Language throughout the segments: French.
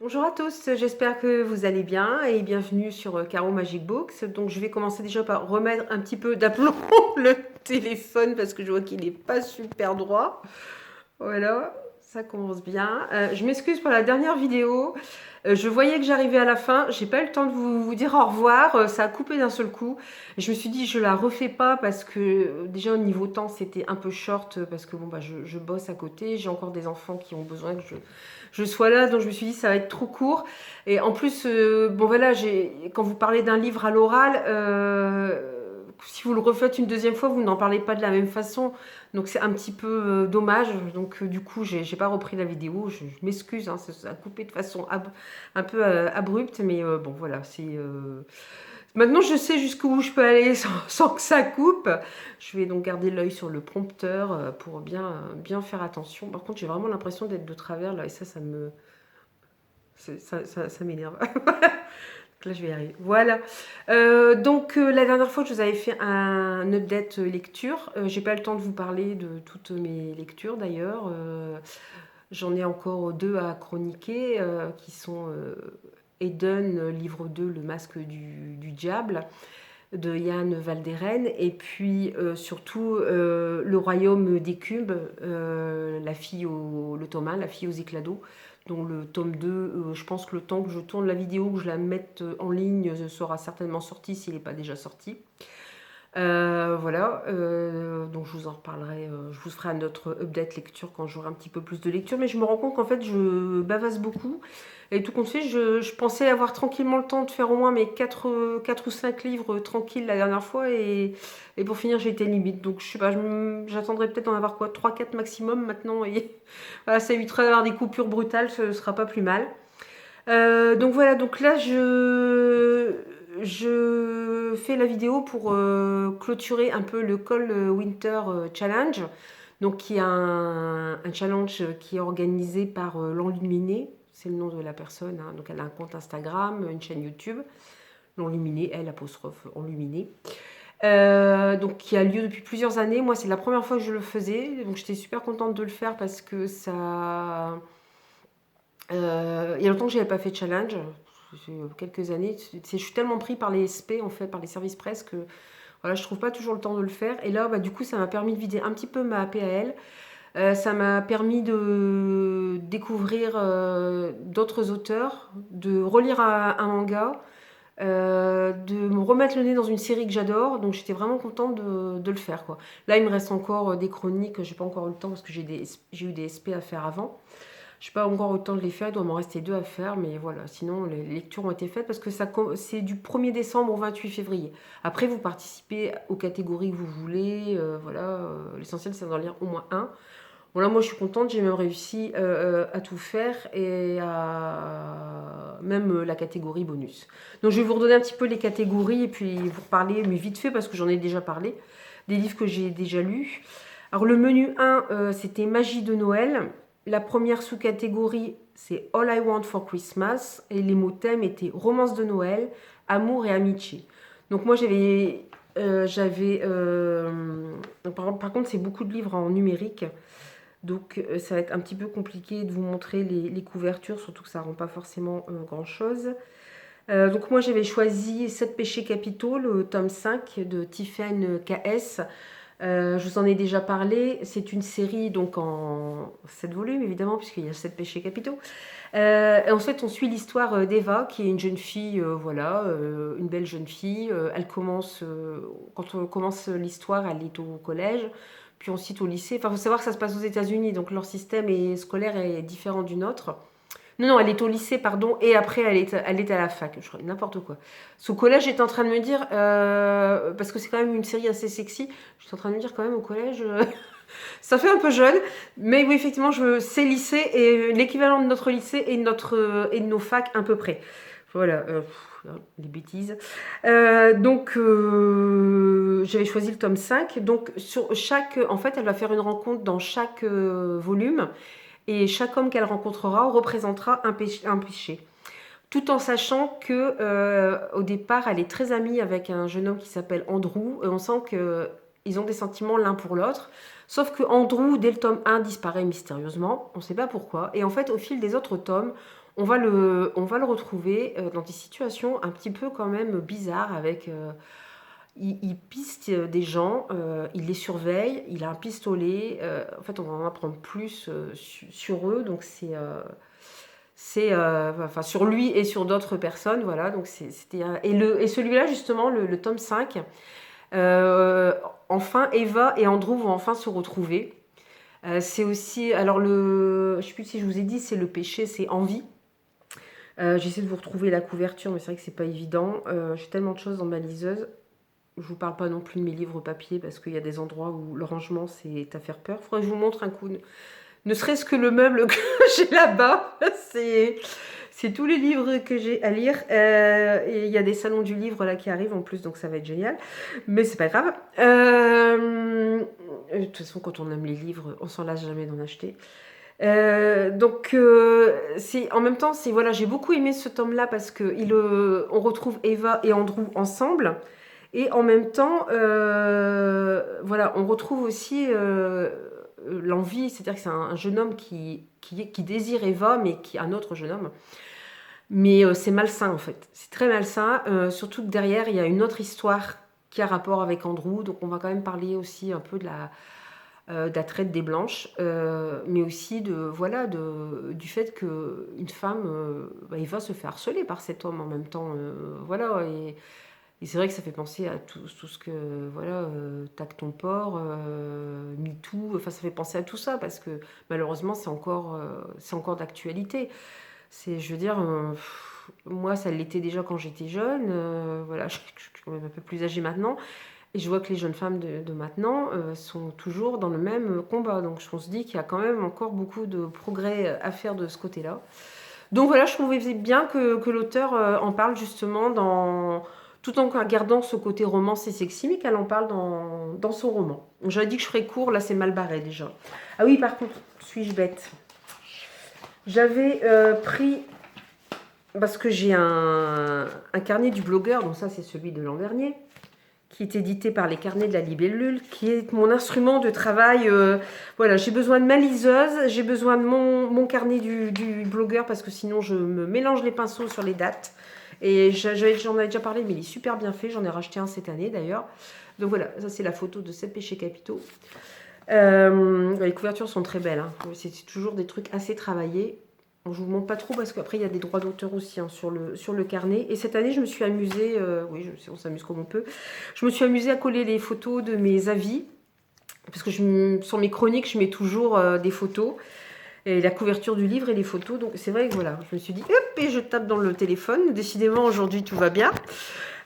Bonjour à tous, j'espère que vous allez bien et bienvenue sur Caro Magic Books. Donc je vais commencer déjà par remettre un petit peu d'aplomb le téléphone parce que je vois qu'il n'est pas super droit. Voilà, ça commence bien. Je m'excuse pour la dernière vidéo. Je voyais que j'arrivais à la fin. J'ai pas eu le temps de vous dire au revoir. Ça a coupé d'un seul coup. Je me suis dit je la refais pas parce que déjà au niveau temps c'était un peu short parce que bon bah je bosse à côté. J'ai encore des enfants qui ont besoin que je sois là, donc je me suis dit ça va être trop court. Et en plus bon voilà, quand vous parlez d'un livre à l'oral. Si vous le refaites une deuxième fois, vous n'en parlez pas de la même façon. Donc c'est un petit peu dommage. Donc du coup, j'ai pas repris la vidéo. Je m'excuse, hein, ça a coupé de façon un peu abrupte. Mais bon, voilà. Maintenant, je sais jusqu'où je peux aller sans que ça coupe. Je vais donc garder l'œil sur le prompteur pour bien faire attention. Par contre, j'ai vraiment l'impression d'être de travers là. Et ça m'énerve. Là, je vais y arriver. Voilà. La dernière fois, je vous avais fait un update lecture. J'ai pas le temps de vous parler de toutes mes lectures d'ailleurs. J'en ai encore deux à chroniquer qui sont Eden, livre 2, Le masque du diable, de Yann Valderen, et puis surtout Le royaume des cubes, le tome 1, La fille aux éclats d'eau, dont le tome 2, je pense que le temps que je tourne la vidéo, que je la mette en ligne, sera certainement sorti s'il n'est pas déjà sorti. Voilà, donc je vous en reparlerai, je vous ferai un autre update lecture quand j'aurai un petit peu plus de lecture, mais je me rends compte qu'en fait je bavasse beaucoup, et tout compte fait, je pensais avoir tranquillement le temps de faire au moins mes 4 ou 5 livres tranquilles la dernière fois, et pour finir j'ai été limite, donc je sais pas, j'attendrai peut-être d'en avoir quoi, 3-4 maximum maintenant, et voilà, ça évitera d'avoir des coupures brutales, ce sera pas plus mal. Donc voilà, donc là je fais la vidéo pour clôturer un peu le Call Winter Challenge, donc qui est un challenge qui est organisé par l'Enluminé, c'est le nom de la personne, hein. Donc elle a un compte Instagram, une chaîne YouTube, l'Enluminé, elle apostrophe Enluminé. Donc qui a lieu depuis plusieurs années. Moi c'est la première fois que je le faisais, donc j'étais super contente de le faire parce que ça il y a longtemps que je n'avais pas fait de challenge, quelques années. Je suis tellement pris par les SP, en fait, par les services presse, que voilà, je trouve pas toujours le temps de le faire. Et là, bah, du coup, ça m'a permis de vider un petit peu ma PAL. Ça m'a permis de découvrir d'autres auteurs, de relire un manga, de me remettre le nez dans une série que j'adore. Donc j'étais vraiment contente de le faire, quoi. Là, il me reste encore des chroniques, j'ai pas encore eu le temps parce que j'ai eu des SP à faire avant. Je n'ai pas encore eu le temps de les faire, il doit m'en rester 2 à faire, mais voilà. Sinon, les lectures ont été faites parce que c'est du 1er décembre au 28 février. Après, vous participez aux catégories que vous voulez. Voilà, l'essentiel, c'est d'en lire au moins un. Bon, là, moi, je suis contente, j'ai même réussi à tout faire et à même la catégorie bonus. Donc, je vais vous redonner un petit peu les catégories et puis vous reparler, mais vite fait, parce que j'en ai déjà parlé, des livres que j'ai déjà lus. Alors, le menu 1, c'était Magie de Noël. La première sous-catégorie, c'est All I Want for Christmas. Et les mots thèmes étaient romance de Noël, amour et amitié. Donc moi, par contre, c'est beaucoup de livres en numérique. Donc ça va être un petit peu compliqué de vous montrer les couvertures, surtout que ça ne rend pas forcément grand-chose. Donc moi, j'avais choisi 7 péchés capitaux, le tome 5 de Tiffen KS. Je vous en ai déjà parlé. C'est une série donc en 7 volumes, évidemment, puisqu'il y a 7 péchés capitaux. Et ensuite, on suit l'histoire d'Eva, qui est une jeune fille, voilà, une belle jeune fille. Quand on commence l'histoire, elle est au collège, puis ensuite au lycée. Enfin, il faut savoir que ça se passe aux États-Unis, donc leur système scolaire est différent du nôtre. Non, non, elle est au lycée, pardon, et après elle est à la fac. Je crois n'importe quoi. Ce collège est en train de me dire, parce que c'est quand même une série assez sexy, je suis en train de me dire quand même au collège, ça fait un peu jeune, mais oui, effectivement, c'est lycée et l'équivalent de notre lycée et de nos facs à peu près. Voilà, les bêtises. J'avais choisi le tome 5. Donc, en fait, elle va faire une rencontre dans chaque volume. Et chaque homme qu'elle rencontrera représentera un péché. Tout en sachant que au départ, elle est très amie avec un jeune homme qui s'appelle Andrew. Et on sent qu'ils ont des sentiments l'un pour l'autre. Sauf que Andrew, dès le tome 1, disparaît mystérieusement. On ne sait pas pourquoi. Et en fait, au fil des autres tomes, on va le retrouver dans des situations un petit peu quand même bizarres avec... il piste des gens, il les surveille, il a un pistolet. En fait, on va en apprendre plus sur eux, donc enfin, sur lui et sur d'autres personnes, voilà. Donc et celui-là justement, le tome 5, enfin Eva et Andrew vont enfin se retrouver. C'est aussi, alors je sais plus si je vous ai dit, c'est le péché, c'est envie. J'essaie de vous retrouver la couverture, mais c'est vrai que c'est pas évident. J'ai tellement de choses dans ma liseuse. Je vous parle pas non plus de mes livres papier parce qu'il y a des endroits où le rangement c'est à faire peur. Faudrait que je vous montre un coup, ne serait-ce que le meuble que j'ai là-bas. C'est tous les livres que j'ai à lire. Et il y a des salons du livre là qui arrivent en plus, donc ça va être génial. Mais c'est pas grave. De toute façon, quand on aime les livres, on s'en lasse jamais d'en acheter. En même temps, voilà, j'ai beaucoup aimé ce tome-là parce que on retrouve Eva et Andrew ensemble. Et en même temps, voilà, on retrouve aussi l'envie, c'est-à-dire que c'est un jeune homme qui désire Eva, mais qui est un autre jeune homme. Mais c'est malsain en fait, c'est très malsain, surtout que derrière, il y a une autre histoire qui a rapport avec Andrew, donc on va quand même parler aussi un peu de la traite des blanches, mais aussi du fait qu'une femme, Eva se fait harceler par cet homme en même temps, voilà, et c'est vrai que ça fait penser à tout ce que, voilà, Tac ton port, MeToo, enfin ça fait penser à tout ça parce que malheureusement c'est encore d'actualité. Je veux dire, moi ça l'était déjà quand j'étais jeune, voilà, je suis quand même un peu plus âgée maintenant, et je vois que les jeunes femmes de maintenant sont toujours dans le même combat. Donc on se dit qu'il y a quand même encore beaucoup de progrès à faire de ce côté-là. Donc voilà, je trouvais bien que l'auteur en parle justement tout en gardant ce côté romance et sexy, mais qu'elle en parle dans son roman. J'avais dit que je ferais court, là c'est mal barré déjà. Ah oui, par contre, suis-je bête? J'avais pris, parce que j'ai un carnet du blogueur, donc ça c'est celui de l'an dernier, qui est édité par les carnets de la libellule, qui est mon instrument de travail. Voilà, j'ai besoin de ma liseuse, j'ai besoin de mon carnet du blogueur, parce que sinon je me mélange les pinceaux sur les dates. Et j'en avais déjà parlé, mais il est super bien fait. J'en ai racheté un cette année d'ailleurs. Donc voilà, ça c'est la photo de 7 péchés capitaux. Les couvertures sont très belles, hein. C'est toujours des trucs assez travaillés. Je vous montre pas trop parce qu'après il y a des droits d'auteur aussi, hein, sur le carnet. Et cette année je me suis amusée, oui, on s'amuse comme on peut. Je me suis amusée à coller les photos de mes avis, parce que sur mes chroniques je mets toujours des photos. Et la couverture du livre et les photos. Donc c'est vrai que voilà, je me suis dit, hop, et je tape dans le téléphone. Décidément, aujourd'hui, tout va bien.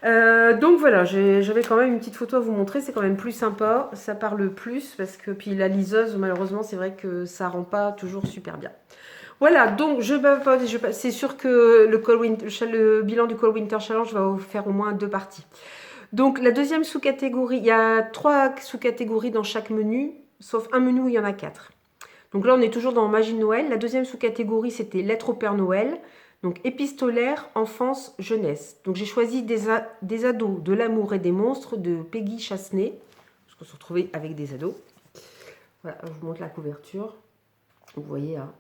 Donc voilà, j'avais quand même une petite photo à vous montrer. C'est quand même plus sympa, ça parle plus. Parce que puis la liseuse, malheureusement, c'est vrai que ça rend pas toujours super bien. Voilà, donc c'est sûr que le bilan du Cold Winter Challenge va vous faire au moins 2 parties. Donc la deuxième sous-catégorie, il y a 3 sous-catégories dans chaque menu, sauf un menu où il y en a 4. Donc là, on est toujours dans Magie de Noël. La deuxième sous-catégorie, c'était Lettres au Père Noël. Donc épistolaire, enfance, jeunesse. Donc j'ai choisi des ados, de l'amour et des monstres de Peggy Chassenay. Parce qu'on se retrouvait avec des ados. Voilà, je vous montre la couverture. Vous voyez hein,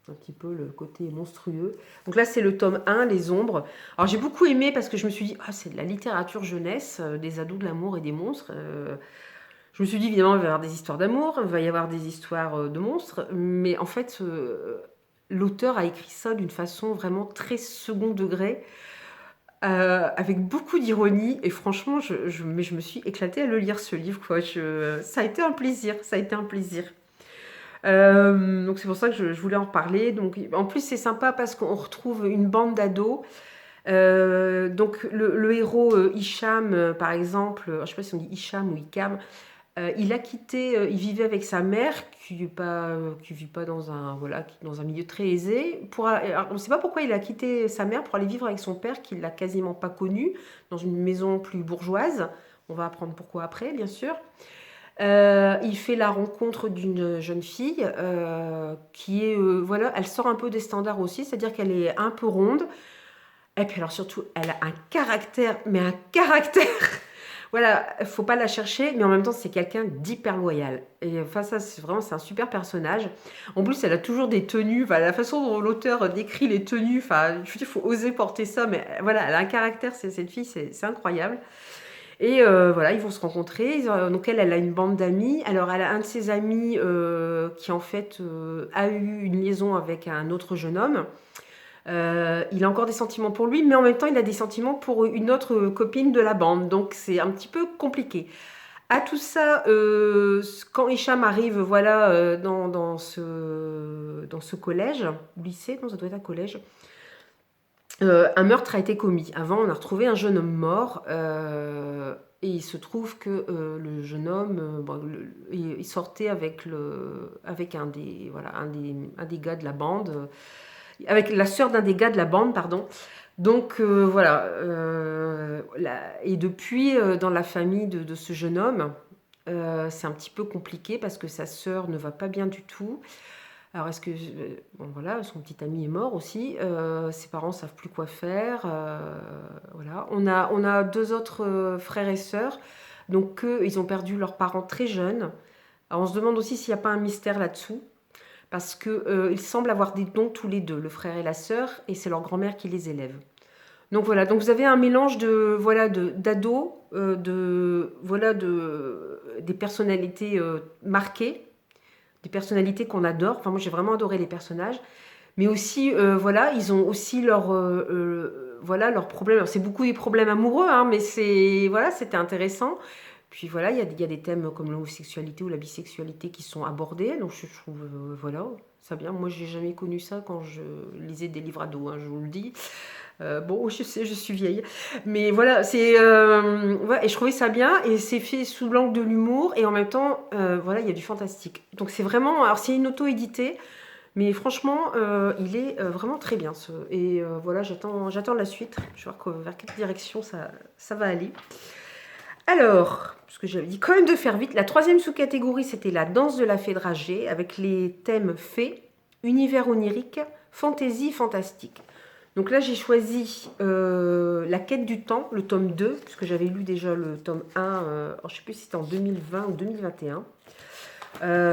un petit peu le côté monstrueux. Donc là, c'est le tome 1, Les Ombres. Alors j'ai beaucoup aimé parce que je me suis dit, c'est de la littérature jeunesse, des ados, de l'amour et des monstres. Je me suis dit, évidemment, il va y avoir des histoires d'amour, il va y avoir des histoires de monstres, mais en fait, l'auteur a écrit ça d'une façon vraiment très second degré, avec beaucoup d'ironie, et franchement, je me suis éclatée à le lire, ce livre, quoi. Ça a été un plaisir, ça a été un plaisir. Donc c'est pour ça que je voulais en reparler. Donc, en plus, c'est sympa parce qu'on retrouve une bande d'ados. Donc le héros Hicham, par exemple, je ne sais pas si on dit Hicham ou Hicham, il a quitté, il vivait avec sa mère qui vit pas dans un milieu très aisé. Alors, on ne sait pas pourquoi il a quitté sa mère pour aller vivre avec son père qu'il n'a quasiment pas connu, dans une maison plus bourgeoise. On va apprendre pourquoi après, bien sûr. Il fait la rencontre d'une jeune fille qui est, voilà, elle sort un peu des standards aussi, c'est-à-dire qu'elle est un peu ronde. Et puis alors surtout, elle a un caractère, mais un caractère voilà, faut pas la chercher, mais en même temps, c'est quelqu'un d'hyper loyal. Et enfin, ça, c'est vraiment, c'est un super personnage. En plus, elle a toujours des tenues, enfin, la façon dont l'auteur décrit les tenues, enfin, je veux dire, il faut oser porter ça, mais voilà, elle a un caractère, cette fille, c'est incroyable. Et voilà, ils vont se rencontrer. Donc elle a une bande d'amis. Alors elle a un de ses amis qui en fait a eu une liaison avec un autre jeune homme. Il a encore des sentiments pour lui, mais en même temps il a des sentiments pour une autre copine de la bande. Donc c'est un petit peu compliqué. À tout ça, quand Hicham arrive, voilà, dans ce collège, lycée, non, ça doit être un collège, un meurtre a été commis. Avant, on a retrouvé un jeune homme mort. Et il se trouve que le jeune homme, bon, il sortait avec voilà, un des gars de la bande, avec la sœur d'un des gars de la bande, pardon. Donc voilà. Et depuis, dans la famille de ce jeune homme, c'est un petit peu compliqué parce que sa sœur ne va pas bien du tout. Alors, est-ce que, bon, voilà, son petit ami est mort aussi. Ses parents savent plus quoi faire. Voilà. On a deux autres frères et sœurs. Donc, eux, ils ont perdu leurs parents très jeunes. Alors, on se demande aussi s'il n'y a pas un mystère là-dessous. Parce qu'ils semblent avoir des dons tous les deux, le frère et la sœur, et c'est leur grand-mère qui les élève. Donc voilà, donc vous avez un mélange d'ados, des personnalités marquées, des personnalités qu'on adore. Enfin, moi, j'ai vraiment adoré les personnages. Mais aussi, voilà, ils ont aussi voilà, leurs problèmes. Alors, c'est beaucoup des problèmes amoureux, hein, mais voilà, c'était intéressant. Puis voilà, il y a des thèmes comme l'homosexualité ou la bisexualité qui sont abordés. Donc, je trouve, voilà, ça bien. Moi, j'ai jamais connu ça quand je lisais des livres ados, hein, je vous le dis. Bon, je sais, je suis vieille. Mais voilà, ouais, et je trouvais ça bien. Et c'est fait sous l'angle de l'humour. Et en même temps, voilà, il y a du fantastique. Donc, c'est vraiment. Alors, c'est une auto-édité. Mais franchement, il est vraiment très bien. Et voilà, j'attends la suite. Je vais voir vers quelle direction ça va aller. Alors, parce que j'avais dit quand même de faire vite, la troisième sous-catégorie, c'était la danse de la fée dragée, avec les thèmes fées, univers onirique, fantaisie, fantastique. Donc là, j'ai choisi La quête du temps, le tome 2, puisque j'avais lu déjà le tome 1, je ne sais plus si c'était en 2020 ou 2021.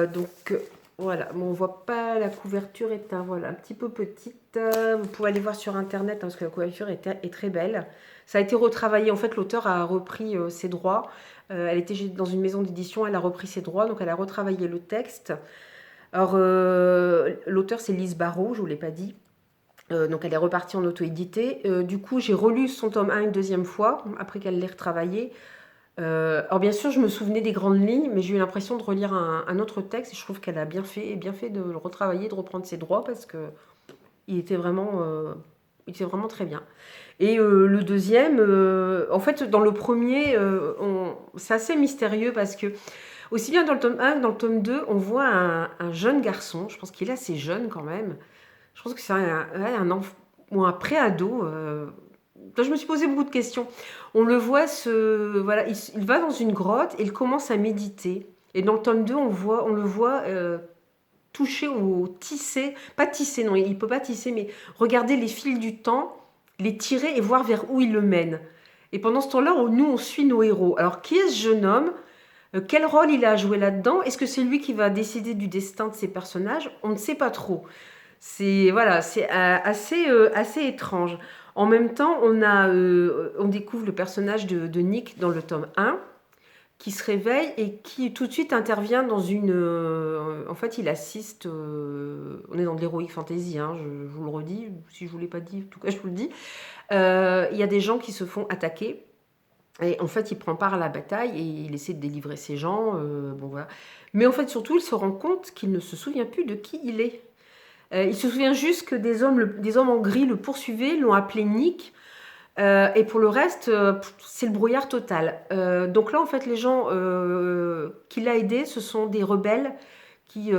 Donc voilà, bon, on voit pas, la couverture est voilà, un petit peu petite. Vous pouvez aller voir sur internet hein, parce que la couverture est très belle. Ça a été retravaillé, en fait l'auteur a repris ses droits. Elle était dans une maison d'édition, elle a repris ses droits, donc elle a retravaillé le texte. Alors l'auteur c'est Lise Barrault, je ne vous l'ai pas dit. Donc elle est repartie en auto-édité. Du coup j'ai relu son tome 1 une deuxième fois, après qu'elle l'ait retravaillé. Alors bien sûr, je me souvenais des grandes lignes, mais j'ai eu l'impression de relire un autre texte et je trouve qu'elle a bien fait de le retravailler, de reprendre ses droits parce que il était vraiment très bien. Et le deuxième, en fait, dans le premier, c'est assez mystérieux parce que aussi bien dans le tome 1 que dans le tome 2, on voit un jeune garçon, je pense qu'il est assez jeune quand même, je pense que c'est un enfant ou un pré-ado. Je me suis posé beaucoup de questions. On le voit, voilà, il va dans une grotte et il commence à méditer. Et dans le tome 2, on le voit toucher ou tisser, pas tisser, non, il ne peut pas tisser, mais regarder les fils du temps, les tirer et voir vers où il le mène. Et pendant ce temps-là, nous, on suit nos héros. Alors, qui est ce jeune homme? Quel rôle il a à jouer là-dedans? Est-ce que c'est lui qui va décider du destin de ses personnages? On ne sait pas trop. C'est voilà, c'est assez étrange. En même temps, on découvre le personnage de Nick dans le tome 1 qui se réveille et qui tout de suite intervient dans une... en fait, il assiste... on est dans de l'heroic fantasy, hein, je vous le redis, si je ne vous l'ai pas dit, en tout cas je vous le dis. Il y a des gens qui se font attaquer et en fait, il prend part à la bataille et il essaie de délivrer ces gens. Bon, voilà. Mais en fait, surtout, il se rend compte qu'il ne se souvient plus de qui il est. Il se souvient juste que des hommes en gris le poursuivaient, l'ont appelé Nick. Et pour le reste, c'est le brouillard total. Donc là, en fait, les gens qui l'ont aidé, ce sont des rebelles qui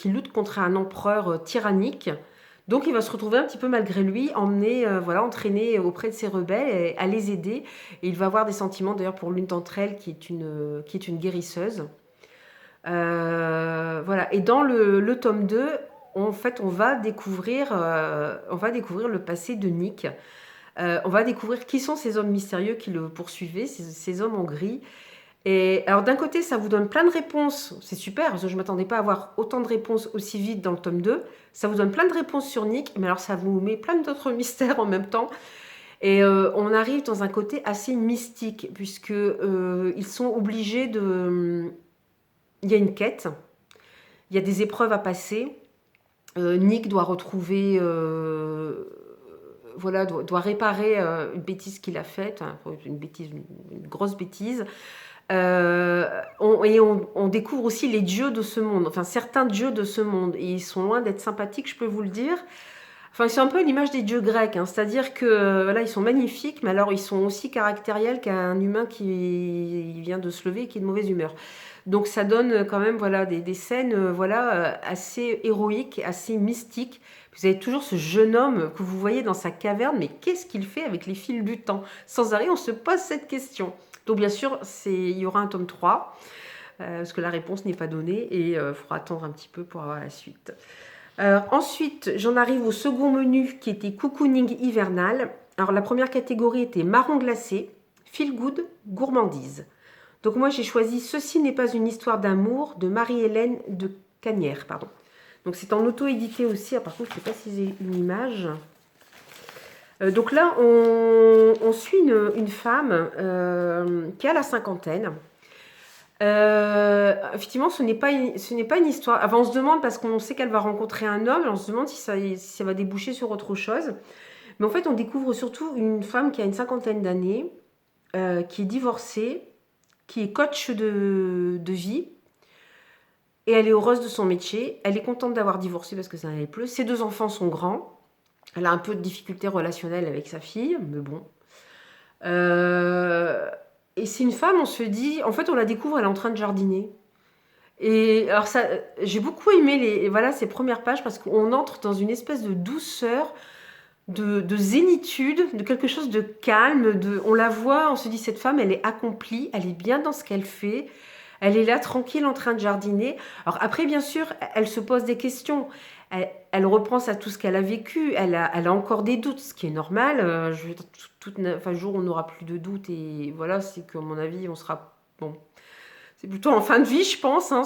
luttent contre un empereur tyrannique. Donc il va se retrouver un petit peu malgré lui, entraîné auprès de ces rebelles, et à les aider. Et il va avoir des sentiments d'ailleurs pour l'une d'entre elles qui est une guérisseuse. Voilà. Et dans le tome 2, en fait, on va découvrir le passé de Nick. On va découvrir qui sont ces hommes mystérieux qui le poursuivaient, ces hommes en gris. Et alors d'un côté, ça vous donne plein de réponses, c'est super, parce que je ne m'attendais pas à avoir autant de réponses aussi vite dans le tome 2. Ça vous donne plein de réponses sur Nick, mais alors ça vous met plein d'autres mystères en même temps. Et on arrive dans un côté assez mystique, puisque ils sont obligés de... Il y a une quête, il y a des épreuves à passer. Nick doit retrouver... voilà, doit réparer une bêtise qu'il a faite, hein, une grosse bêtise. On découvre aussi les dieux de ce monde, enfin certains dieux de ce monde, et ils sont loin d'être sympathiques, je peux vous le dire. Enfin, c'est un peu l'image des dieux grecs, hein, c'est-à-dire que voilà, ils sont magnifiques, mais alors ils sont aussi caractériels qu'un humain qui vient de se lever et qui est de mauvaise humeur. Donc ça donne quand même voilà, des scènes voilà, assez héroïques, assez mystiques. Vous avez toujours ce jeune homme que vous voyez dans sa caverne, mais qu'est-ce qu'il fait avec les fils du temps? Sans arrêt, on se pose cette question. Donc bien sûr, il y aura un tome 3, parce que la réponse n'est pas donnée, et il faudra attendre un petit peu pour avoir la suite. Ensuite, j'en arrive au second menu qui était cocooning hivernal. Alors la première catégorie était marron glacé, feel good, gourmandise. Donc moi j'ai choisi Ceci n'est pas une histoire d'amour de Marie-Hélène de Canière. Pardon. Donc c'est en auto-édité aussi. Par contre, je ne sais pas si j'ai une image. Donc là, on suit une femme qui a la cinquantaine. Effectivement, ce n'est pas une histoire. Enfin, on se demande parce qu'on sait qu'elle va rencontrer un homme, on se demande si ça va déboucher sur autre chose. Mais en fait, on découvre surtout une femme qui a une cinquantaine d'années, qui est divorcée, qui est coach de vie, et elle est heureuse de son métier. Elle est contente d'avoir divorcé parce que ça n'allait plus. Ses 2 enfants sont grands. Elle a un peu de difficultés relationnelles avec sa fille, mais bon. Et c'est une femme, on se dit... En fait, on la découvre, elle est en train de jardiner. Et alors, j'ai beaucoup aimé ces premières pages parce qu'on entre dans une espèce de douceur, de zénitude, de quelque chose de calme. On la voit, on se dit, cette femme, elle est accomplie, elle est bien dans ce qu'elle fait. Elle est là, tranquille, en train de jardiner. Alors après, bien sûr, elle se pose des questions. Elle repense à tout ce qu'elle a vécu. Elle a encore des doutes, ce qui est normal. Je veux dire, un jour, on n'aura plus de doutes. Et voilà, c'est qu'à mon avis, on sera... Bon, c'est plutôt en fin de vie, je pense. Hein,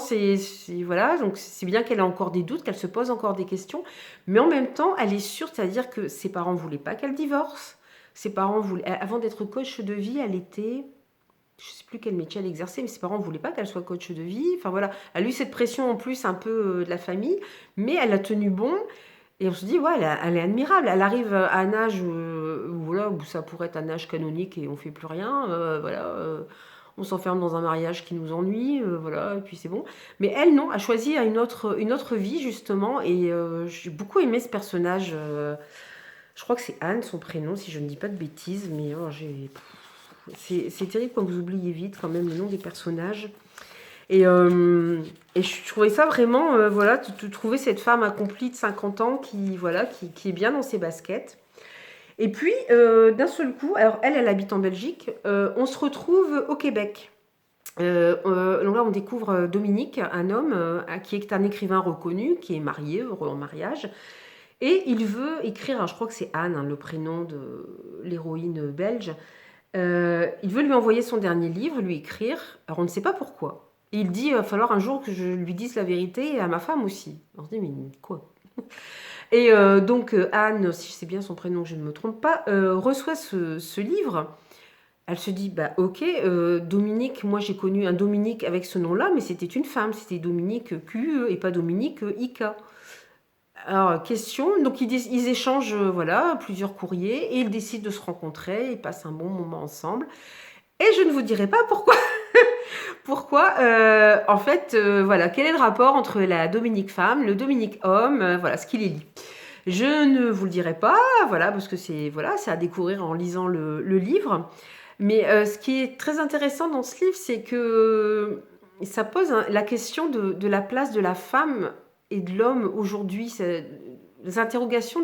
voilà, donc c'est bien qu'elle ait encore des doutes, qu'elle se pose encore des questions. Mais en même temps, elle est sûre, c'est-à-dire que ses parents ne voulaient pas qu'elle divorce. Ses parents voulaient... Avant d'être coach de vie, elle était... Je ne sais plus quel métier elle exerçait, mais ses parents ne voulaient pas qu'elle soit coach de vie. Enfin voilà, elle a eu cette pression en plus un peu de la famille, mais elle a tenu bon. Et on se dit, ouais, elle est admirable. Elle arrive à un âge voilà, où ça pourrait être un âge canonique et on ne fait plus rien. On s'enferme dans un mariage qui nous ennuie, voilà, et puis c'est bon. Mais elle, non, a choisi une autre vie, justement. Et j'ai beaucoup aimé ce personnage. Je crois que c'est Anne, son prénom, si je ne dis pas de bêtises. Mais c'est terrible quand vous oubliez vite quand même les noms des personnages. Et je trouvais ça vraiment, voilà, de trouver cette femme accomplie de 50 ans qui est bien dans ses baskets. Et puis, d'un seul coup, alors elle habite en Belgique, on se retrouve au Québec. Donc là, on découvre Dominique, un homme qui est un écrivain reconnu, qui est marié, heureux en mariage. Et il veut écrire, alors je crois que c'est Anne, hein, le prénom de l'héroïne belge. Il veut lui envoyer son dernier livre, lui écrire. Alors on ne sait pas pourquoi. Et il dit, il va falloir un jour que je lui dise la vérité et à ma femme aussi. On se dit, mais quoi? Et donc Anne, si c'est bien son prénom, je ne me trompe pas, reçoit ce livre. Elle se dit, bah ok, Dominique, moi j'ai connu un Dominique avec ce nom-là, mais c'était une femme, c'était Dominique QE et pas Dominique IK. Alors, question, donc ils échangent voilà, plusieurs courriers et ils décident de se rencontrer, ils passent un bon moment ensemble. Et je ne vous dirai pas pourquoi. Pourquoi en fait, voilà, quel est le rapport entre la Dominique femme, le Dominique homme, voilà, ce qui les lie. Je ne vous le dirai pas, voilà, parce que c'est à découvrir en lisant le livre. Mais ce qui est très intéressant dans ce livre, c'est que ça pose la question de la place de la femme et de l'homme aujourd'hui. Les interrogations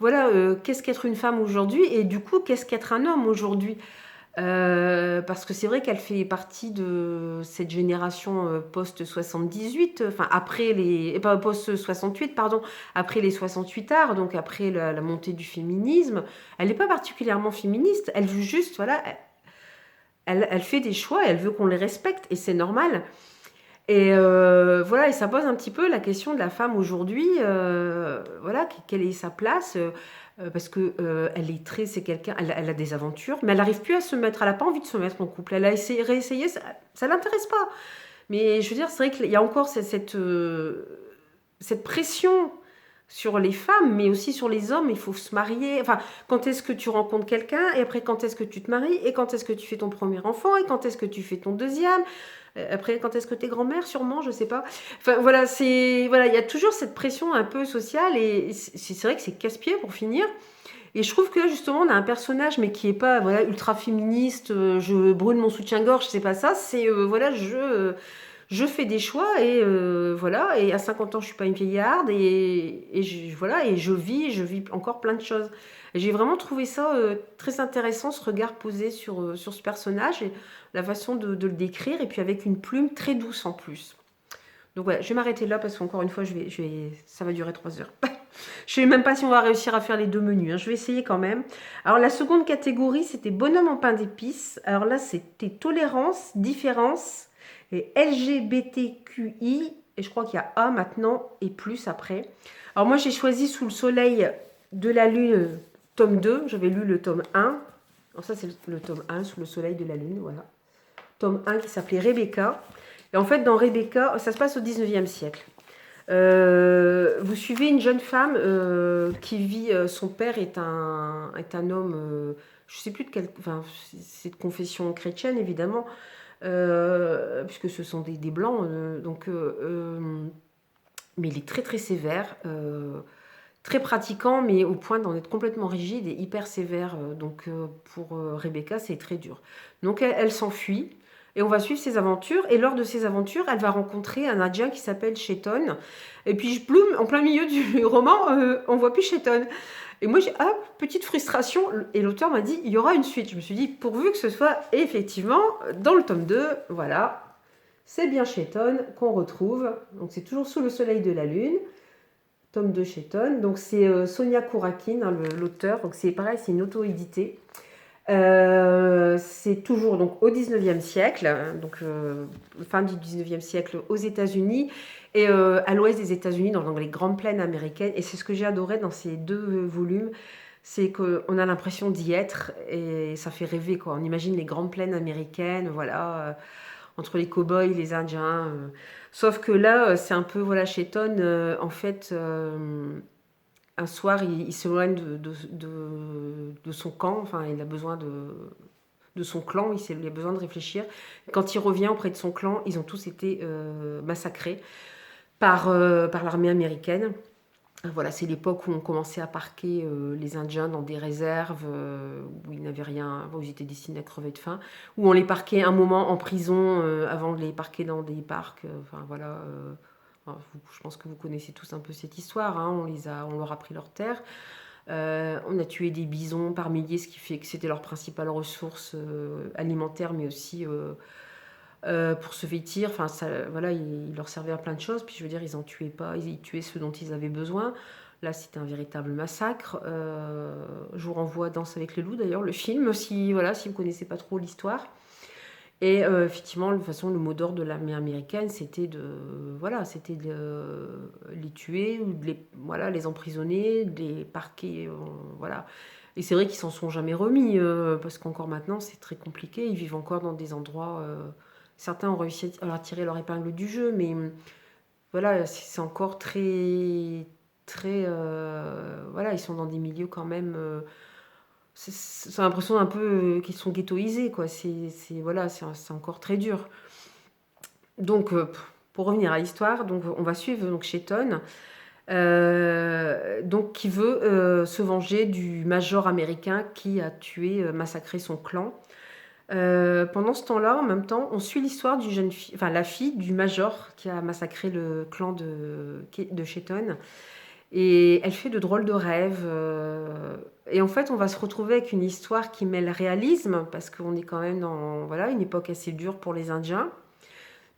voilà, qu'est-ce qu'être une femme aujourd'hui et du coup, qu'est-ce qu'être un homme aujourd'hui? Parce que c'est vrai qu'elle fait partie de cette génération post-78, enfin après les... Pas post-68, pardon, après les 68 arts, donc après la montée du féminisme. Elle n'est pas particulièrement féministe, elle veut juste, voilà, elle fait des choix, elle veut qu'on les respecte, et c'est normal. Et voilà, et ça pose un petit peu la question de la femme aujourd'hui, voilà, quelle est sa place, parce que elle est très, c'est quelqu'un, elle a des aventures, mais elle n'arrive plus à se mettre, elle n'a pas envie de se mettre en couple. Elle a essayé, réessayé, ça l'intéresse pas. Mais je veux dire, c'est vrai qu'il y a encore cette pression sur les femmes, mais aussi sur les hommes. Il faut se marier. Enfin, quand est-ce que tu rencontres quelqu'un, et après quand est-ce que tu te maries, et quand est-ce que tu fais ton premier enfant, et quand est-ce que tu fais ton deuxième. Après, quand est-ce que t'es grand-mère, sûrement, je sais pas. Enfin, voilà, voilà, il y a toujours cette pression un peu sociale, et c'est vrai que c'est casse-pied pour finir. Et je trouve que là, justement, on a un personnage, mais qui est pas, voilà, ultra féministe, je brûle mon soutien-gorge, c'est pas ça. C'est, voilà, je fais des choix, et voilà, et à 50 ans, je suis pas une vieillarde, voilà, et je vis encore plein de choses. Et j'ai vraiment trouvé ça très intéressant, ce regard posé sur ce personnage, et la façon de le décrire, et puis avec une plume très douce en plus. Donc voilà, je vais m'arrêter là parce qu'encore une fois, ça va durer 3 heures. Je ne sais même pas si on va réussir à faire les deux menus, hein. Je vais essayer quand même. Alors la seconde catégorie, c'était bonhomme en pain d'épices. Alors là, c'était tolérance, différence et LGBTQI. Et je crois qu'il y a A maintenant et plus après. Alors moi, j'ai choisi Sous le soleil de la lune, tome 2. J'avais lu le tome 1. Alors ça, c'est le tome 1, Sous le soleil de la lune, voilà. Tome 1 qui s'appelait Rebecca. Et en fait, dans Rebecca, ça se passe au 19e siècle. Vous suivez une jeune femme qui vit, son père est un homme, je ne sais plus de quelle, enfin, c'est de confession chrétienne évidemment, puisque ce sont des blancs, mais il est très très sévère, très pratiquant, mais au point d'en être complètement rigide et hyper sévère. Donc pour Rebecca, c'est très dur. Donc elle s'enfuit. Et on va suivre ses aventures. Et lors de ses aventures, elle va rencontrer un Indien qui s'appelle Cheton. Et puis, ploum, en plein milieu du roman, on voit plus Cheton. Et moi, j'ai petite frustration. Et l'auteur m'a dit, il y aura une suite. Je me suis dit, pourvu que ce soit effectivement dans le tome 2. Voilà, c'est bien Cheton qu'on retrouve. Donc, c'est toujours Sous le soleil de la lune. Tome 2 Cheton. Donc, c'est Sonia Kourakin, hein, l'auteur. Donc, c'est pareil, c'est une auto-édité. C'est toujours donc au 19e siècle, hein, donc fin du 19e siècle aux États-Unis, et à l'ouest des États-Unis, dans les grandes plaines américaines. Et c'est ce que j'ai adoré dans ces deux volumes, c'est qu'on a l'impression d'y être, et ça fait rêver, quoi. On imagine les grandes plaines américaines, voilà, entre les cow-boys, les Indiens. Sauf que là, c'est un peu, voilà, Cheton, en fait, un soir, il s'éloigne de son camp, enfin, il a besoin de son clan, il a besoin de réfléchir. Quand il revient auprès de son clan, ils ont tous été massacrés par l'armée américaine. Voilà, c'est l'époque où on commençait à parquer les Indiens dans des réserves où ils n'avaient rien, où ils étaient destinés à crever de faim, où on les parquait un moment en prison avant de les parquer dans des parcs. Enfin voilà, je pense que vous connaissez tous un peu cette histoire, hein. On leur a pris leurs terres. On a tué des bisons par milliers, ce qui fait que c'était leur principale ressource alimentaire, mais aussi pour se vêtir. Enfin, ça, voilà, il leur servait à plein de choses. Puis je veux dire, ils en tuaient pas, ils tuaient ceux dont ils avaient besoin. Là, c'était un véritable massacre. Je vous renvoie à Danse avec les loups, d'ailleurs, le film, si voilà, si vous connaissez pas trop l'histoire. Et effectivement, de toute façon, le mot d'ordre de l'armée américaine, c'était c'était de les tuer ou voilà, les emprisonner, de les parquer, voilà. Et c'est vrai qu'ils s'en sont jamais remis parce qu'encore maintenant, c'est très compliqué. Ils vivent encore dans des endroits. Certains ont réussi à tirer leur épingle du jeu, mais voilà, c'est encore très très voilà, ils sont dans des milieux quand même. C'est l'impression un peu qu'ils sont ghettoisés, quoi. Voilà, c'est encore très dur. Donc, pour revenir à l'histoire, donc on va suivre donc Cheton, donc qui veut se venger du major américain qui a tué, massacré son clan. Pendant ce temps-là, en même temps, on suit l'histoire du jeune enfin la fille du major qui a massacré le clan de Cheton. Et elle fait de drôles de rêves. Et en fait, on va se retrouver avec une histoire qui mêle réalisme, parce qu'on est quand même dans voilà, une époque assez dure pour les Indiens,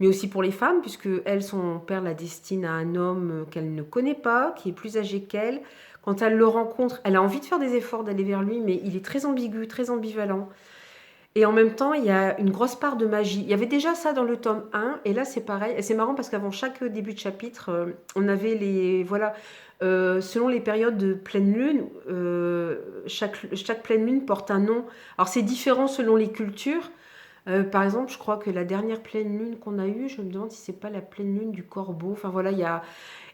mais aussi pour les femmes, puisque elle, son père la destine à un homme qu'elle ne connaît pas, qui est plus âgé qu'elle. Quand elle le rencontre, elle a envie de faire des efforts d'aller vers lui, mais il est très ambigu, très ambivalent. Et en même temps, il y a une grosse part de magie. Il y avait déjà ça dans le tome 1, et là c'est pareil. Et c'est marrant parce qu'avant chaque début de chapitre, on avait les. Voilà, selon les périodes de pleine lune, chaque pleine lune porte un nom. Alors c'est différent selon les cultures. Par exemple, je crois que la dernière pleine lune qu'on a eue, je me demande si c'est pas la pleine lune du Corbeau. Enfin voilà, il y a.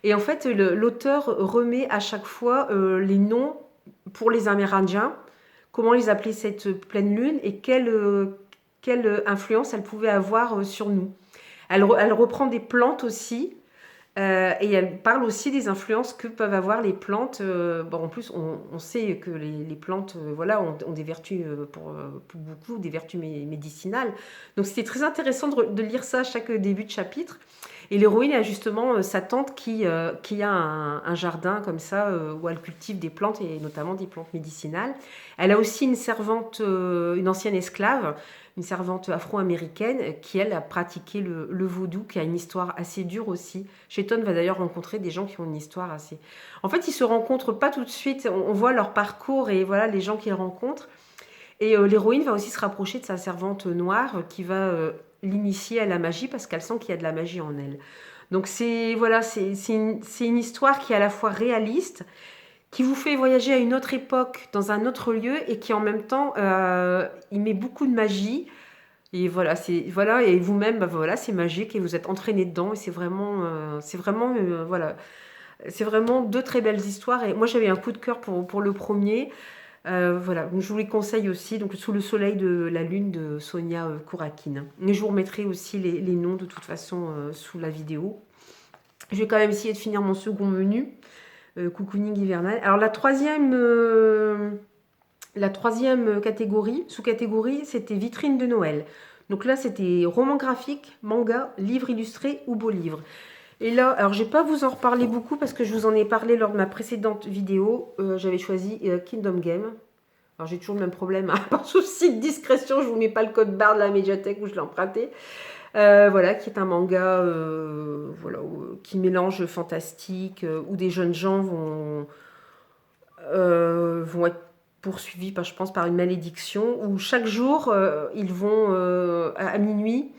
Et en fait, l'auteur remet à chaque fois les noms pour les Amérindiens, comment ils appelaient cette pleine lune et quelle influence elle pouvait avoir sur nous. Elle reprend des plantes aussi. Et elle parle aussi des influences que peuvent avoir les plantes. Bon, en plus, on sait que les plantes voilà, ont des vertus, pour beaucoup, des vertus médicinales. Donc c'était très intéressant de lire ça à chaque début de chapitre. Et l'héroïne a justement sa tante qui a un jardin comme ça où elle cultive des plantes et notamment des plantes médicinales. Elle a aussi une servante, une ancienne esclave, une servante afro-américaine qui, elle, a pratiqué le vaudou, qui a une histoire assez dure aussi. Chayton va d'ailleurs rencontrer des gens qui ont une histoire assez... En fait, ils se rencontrent pas tout de suite, on voit leur parcours et voilà les gens qu'ils rencontrent. Et l'héroïne va aussi se rapprocher de sa servante noire qui va l'initier à la magie parce qu'elle sent qu'il y a de la magie en elle. Donc c'est voilà, c'est une histoire qui est à la fois réaliste, qui vous fait voyager à une autre époque, dans un autre lieu, et qui en même temps, il met beaucoup de magie. Et voilà, voilà, et vous-même, bah, voilà, c'est magique et vous êtes entraîné dedans. Et voilà, c'est vraiment deux très belles histoires. Et moi, j'avais un coup de cœur pour le premier. Voilà, donc je vous les conseille aussi. Donc Sous le soleil de la lune de Sonia Kourakine. Mais je vous remettrai aussi les noms de toute façon sous la vidéo. Je vais quand même essayer de finir mon second menu. Cocooning hivernal. Alors la troisième catégorie, sous-catégorie, c'était vitrine de Noël. Donc là, c'était roman graphique, manga, livre illustré ou beau livre. Et là, alors je ne vais pas vous en reparler beaucoup parce que je vous en ai parlé lors de ma précédente vidéo. J'avais choisi Kingdom Game. Alors j'ai toujours le même problème, hein. Par souci de discrétion, je ne vous mets pas le code barre de la médiathèque où je l'ai emprunté. Voilà, qui est un manga voilà, qui mélange fantastique, où des jeunes gens vont être poursuivis, je pense, par une malédiction, où chaque jour, ils vont à minuit,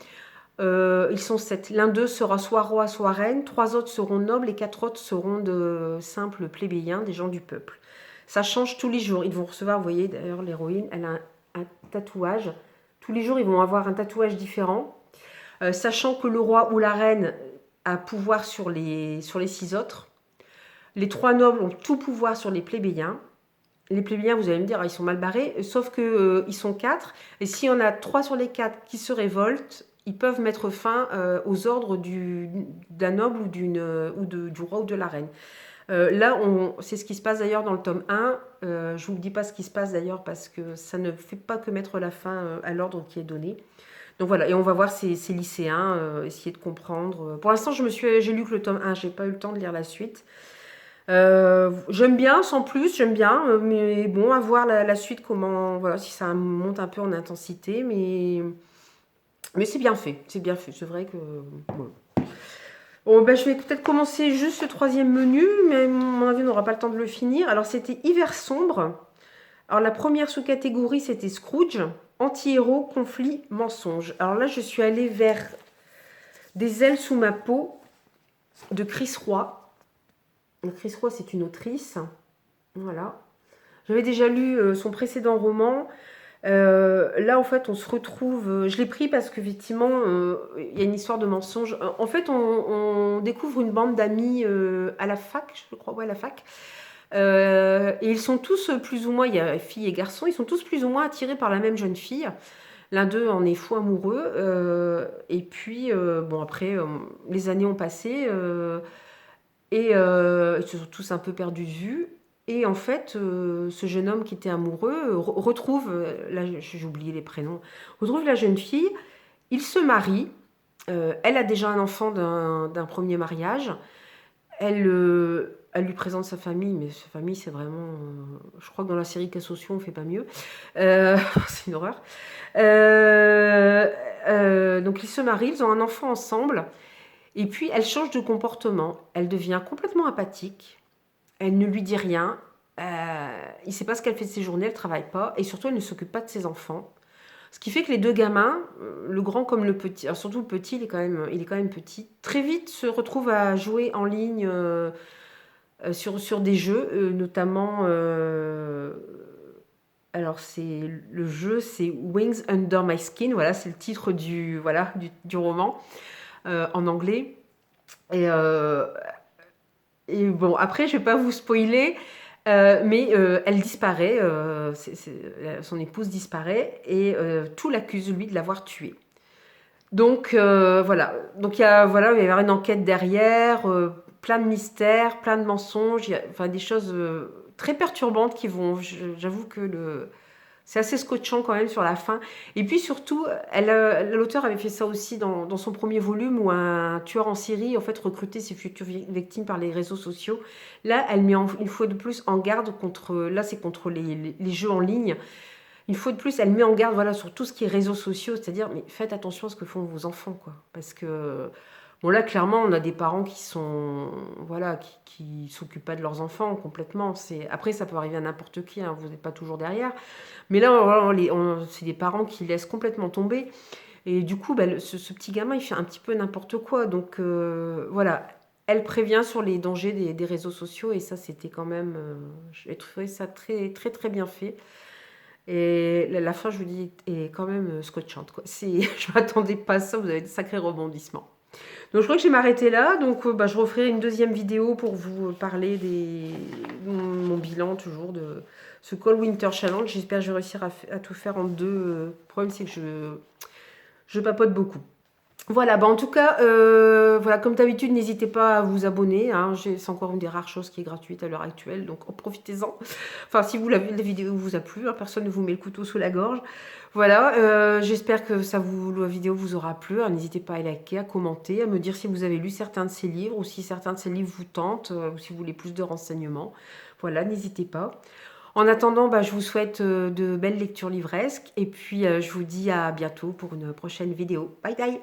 ils sont 7. L'un d'eux sera soit roi, soit reine, 3 autres seront nobles et 4 autres seront de simples plébéiens, des gens du peuple. Ça change tous les jours. Ils vont recevoir, vous voyez, d'ailleurs, l'héroïne, elle a un tatouage. Tous les jours, ils vont avoir un tatouage différent. Sachant que le roi ou la reine a pouvoir sur les 6 autres. Les 3 nobles ont tout pouvoir sur les plébéiens. Les plébéiens, vous allez me dire, ils sont mal barrés, sauf qu'ils sont 4. Et s'il y en a 3 sur les 4 qui se révoltent, ils peuvent mettre fin aux ordres d'un noble ou du roi ou de la reine. Là, c'est ce qui se passe d'ailleurs dans le tome 1. Je ne vous dis pas ce qui se passe d'ailleurs parce que ça ne fait pas que mettre la fin à l'ordre qui est donné. Donc voilà, et on va voir ces lycéens essayer de comprendre. Pour l'instant, j'ai lu que le tome 1, j'ai pas eu le temps de lire la suite. J'aime bien, sans plus, j'aime bien, mais bon, à voir la suite, comment, voilà, si ça monte un peu en intensité, mais c'est bien fait, c'est vrai que... Bon. Bon, ben, je vais peut-être commencer juste le troisième menu, mais à mon avis, on n'aura pas le temps de le finir. Alors, c'était Hiver sombre. Alors, la première sous-catégorie, c'était Scrooge. Anti-héros, conflit, mensonge. Alors là, je suis allée vers Des ailes sous ma peau de Chris Roy. Chris Roy, c'est une autrice. Voilà. J'avais déjà lu son précédent roman. Là, en fait, on se retrouve... je l'ai pris parce qu'effectivement, il y a une histoire de mensonge. En fait, on découvre une bande d'amis à la fac, je crois, ouais, à la fac. Et ils sont tous plus ou moins, il y a filles et garçons, ils sont tous plus ou moins attirés par la même jeune fille. L'un d'eux en est fou amoureux. Et puis, bon, après, les années ont passé et ils se sont tous un peu perdus de vue. Et en fait, ce jeune homme qui était amoureux retrouve, là j'ai oublié les prénoms, retrouve la jeune fille. Ils se marient. Elle a déjà un enfant d'un premier mariage. Elle elle lui présente sa famille, mais sa famille, c'est vraiment... je crois que dans la série Cassation, on fait pas mieux. C'est une horreur. Donc ils se marient, ils ont un enfant ensemble. Et puis elle change de comportement. Elle devient complètement apathique. Elle ne lui dit rien. Il ne sait pas ce qu'elle fait de ses journées, elle ne travaille pas. Et surtout, elle ne s'occupe pas de ses enfants. Ce qui fait que les deux gamins, le grand comme le petit, alors surtout le petit, il est quand même petit, très vite se retrouvent à jouer en ligne sur des jeux, notamment... alors c'est le jeu, c'est Wings Under My Skin, voilà, c'est le titre du roman en anglais. Et, bon, après, je vais pas vous spoiler, mais elle disparaît, son épouse disparaît et tout l'accuse lui de l'avoir tuée. Donc voilà, donc voilà, il va y avoir une enquête derrière, plein de mystères, plein de mensonges, enfin des choses très perturbantes qui vont. J'avoue que c'est assez scotchant quand même sur la fin. Et puis surtout, l'auteur avait fait ça aussi dans son premier volume où un tueur en série en fait recrutait ses futures victimes par les réseaux sociaux. Là, elle met une fois de plus en garde contre. Là, c'est contre les jeux en ligne. Une fois de plus, elle met en garde voilà, sur tout ce qui est réseaux sociaux, c'est-à-dire, mais faites attention à ce que font vos enfants, quoi. Parce que, bon là, clairement, on a des parents qui sont, voilà, qui s'occupent pas de leurs enfants complètement. Après, ça peut arriver à n'importe qui, hein, vous n'êtes pas toujours derrière. Mais là, c'est des parents qui laissent complètement tomber. Et du coup, ce petit gamin, il fait un petit peu n'importe quoi. Donc, voilà. Elle prévient sur les dangers des réseaux sociaux et ça, c'était quand même... j'ai trouvé ça très, très, très bien fait. Et la fin, je vous dis, est quand même scotchante, quoi. Je ne m'attendais pas à ça, vous avez de sacrés rebondissements. Donc je crois que je vais m'arrêter là. Donc je referai une deuxième vidéo pour vous parler de mon bilan toujours de ce Cold Winter Challenge. J'espère que je vais réussir à tout faire en deux. Le problème, c'est que je papote beaucoup. Voilà, en tout cas, voilà, comme d'habitude, n'hésitez pas à vous abonner. Hein, c'est encore une des rares choses qui est gratuite à l'heure actuelle, donc profitez-en. Enfin, si la vidéo vous a plu, hein, personne ne vous met le couteau sous la gorge. Voilà, j'espère que la vidéo vous aura plu. N'hésitez pas à liker, à commenter, à me dire si vous avez lu certains de ces livres ou si certains de ces livres vous tentent ou si vous voulez plus de renseignements. Voilà, n'hésitez pas. En attendant, je vous souhaite de belles lectures livresques et puis je vous dis à bientôt pour une prochaine vidéo. Bye bye!